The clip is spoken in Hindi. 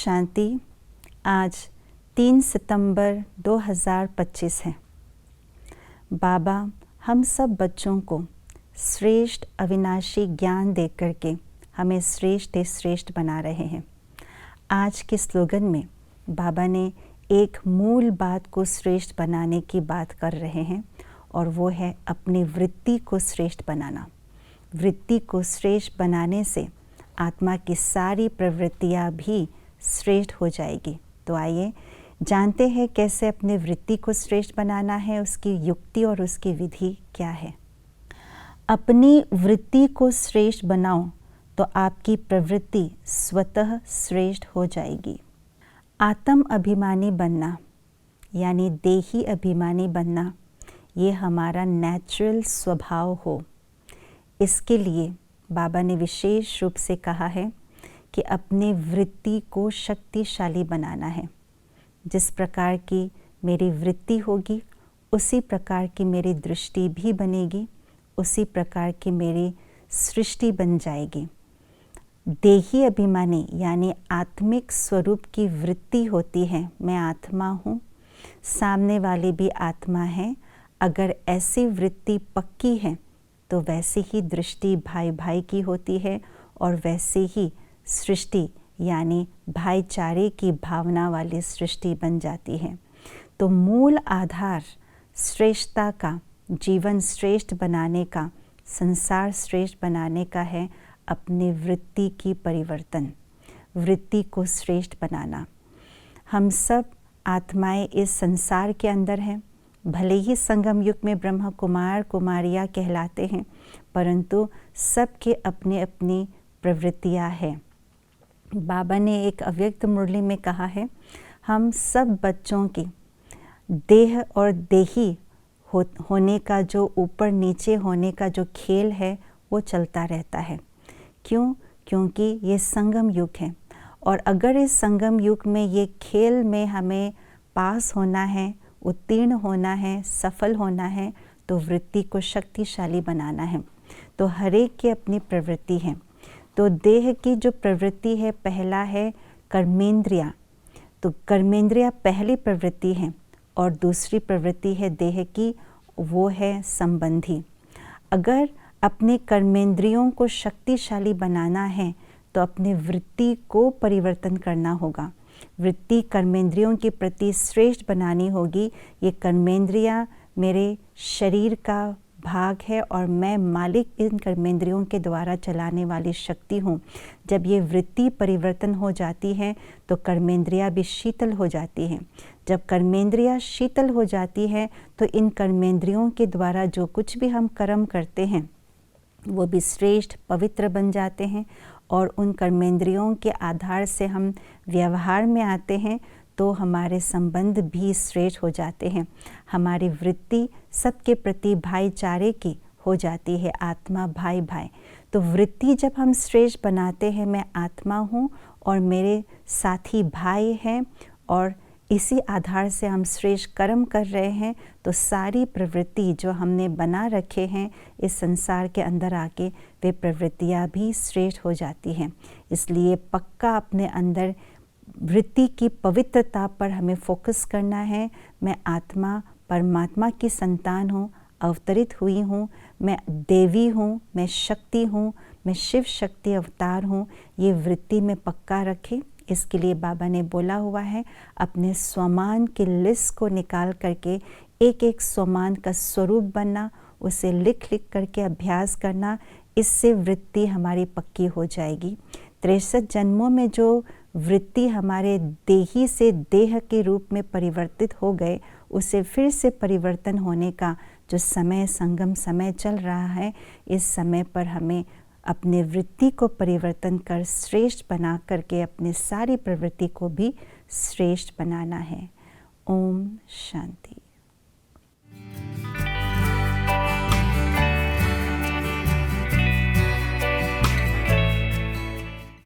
शांति। आज 3 सितंबर 2025 है। बाबा हम सब बच्चों को श्रेष्ठ अविनाशी ज्ञान दे करके हमें श्रेष्ठ से श्रेष्ठ बना रहे हैं। आज के स्लोगन में बाबा ने एक मूल बात को श्रेष्ठ बनाने की बात कर रहे हैं और वो है अपनी वृत्ति को श्रेष्ठ बनाना। वृत्ति को श्रेष्ठ बनाने से आत्मा की सारी प्रवृत्तियाँ भी श्रेष्ठ हो जाएगी। तो आइए जानते हैं कैसे अपने वृत्ति को श्रेष्ठ बनाना है, उसकी युक्ति और उसकी विधि क्या है। अपनी वृत्ति को श्रेष्ठ बनाओ तो आपकी प्रवृत्ति स्वतः श्रेष्ठ हो जाएगी। आत्म अभिमानी बनना यानी देही अभिमानी बनना, ये हमारा नेचुरल स्वभाव हो। इसके लिए बाबा ने विशेष रूप से कहा है कि अपनी वृत्ति को शक्तिशाली बनाना है। जिस प्रकार की मेरी वृत्ति होगी उसी प्रकार की मेरी दृष्टि भी बनेगी, उसी प्रकार की मेरी सृष्टि बन जाएगी। देही अभिमानी यानी आत्मिक स्वरूप की वृत्ति होती है, मैं आत्मा हूँ, सामने वाली भी आत्मा है। अगर ऐसी वृत्ति पक्की है तो वैसी ही दृष्टि भाई भाई की होती है और वैसे ही सृष्टि यानी भाईचारे की भावना वाली सृष्टि बन जाती है। तो मूल आधार श्रेष्ठता का, जीवन श्रेष्ठ बनाने का, संसार श्रेष्ठ बनाने का है अपनी वृत्ति की परिवर्तन, वृत्ति को श्रेष्ठ बनाना। हम सब आत्माएं इस संसार के अंदर हैं। भले ही संगम युग में ब्रह्म कुमार कुमारियाँ कहलाते हैं, परंतु सबके अपनी अपनी प्रवृत्तियाँ हैं। बाबा ने एक अव्यक्त मुरली में कहा है, हम सब बच्चों की देह और देही होने का जो ऊपर नीचे होने का जो खेल है वो चलता रहता है। क्यों? क्योंकि ये संगम युग है और अगर इस संगम युग में ये खेल में हमें पास होना है, उत्तीर्ण होना है, सफल होना है, तो वृत्ति को शक्तिशाली बनाना है। तो हर एक की अपनी प्रवृत्ति है। तो देह की जो प्रवृत्ति है, पहला है कर्मेंद्रिया। तो कर्मेंद्रिया पहली प्रवृत्ति है और दूसरी प्रवृत्ति है देह की, वो है संबंधी। अगर अपने कर्मेंद्रियों को शक्तिशाली बनाना है तो अपनी वृत्ति को परिवर्तन करना होगा। वृत्ति कर्मेंद्रियों के प्रति श्रेष्ठ बनानी होगी। ये कर्मेंद्रियाँ मेरे शरीर का भाग है और मैं मालिक इन कर्मेंद्रियों के द्वारा चलाने वाली शक्ति हूँ। जब ये वृत्ति परिवर्तन हो जाती है तो कर्मेंद्रियाँ भी शीतल हो जाती हैं। जब कर्मेंद्रियाँ शीतल हो जाती है तो इन कर्मेंद्रियों के द्वारा जो कुछ भी हम कर्म करते हैं वो भी श्रेष्ठ पवित्र बन जाते हैं और उन कर्मेंद्रियों के आधार से हम व्यवहार में आते हैं तो हमारे संबंध भी श्रेष्ठ हो जाते हैं। हमारी वृत्ति सबके प्रति भाईचारे की हो जाती है, आत्मा भाई भाई। तो वृत्ति जब हम श्रेष्ठ बनाते हैं, मैं आत्मा हूँ और मेरे साथी भाई हैं और इसी आधार से हम श्रेष्ठ कर्म कर रहे हैं, तो सारी प्रवृत्ति जो हमने बना रखे हैं इस संसार के अंदर आके वे प्रवृत्तियाँ भी श्रेष्ठ हो जाती हैं। इसलिए पक्का अपने अंदर वृत्ति की पवित्रता पर हमें फोकस करना है। मैं आत्मा परमात्मा की संतान हूँ, अवतरित हुई हूँ, मैं देवी हूँ, मैं शक्ति हूँ, मैं शिव शक्ति अवतार हूँ। ये वृत्ति में पक्का रखें। इसके लिए बाबा ने बोला हुआ है अपने स्वमान की लिस्ट को निकाल करके एक एक स्वमान का स्वरूप बनना, उसे लिख लिख करके अभ्यास करना। इससे वृत्ति हमारी पक्की हो जाएगी। 63 जन्मों में जो वृत्ति हमारे देही से देह के रूप में परिवर्तित हो गए, उसे फिर से परिवर्तन होने का जो समय संगम समय चल रहा है, इस समय पर हमें अपने वृत्ति को परिवर्तन कर श्रेष्ठ बना करके अपने सारी प्रवृत्ति को भी श्रेष्ठ बनाना है। ओम शांति।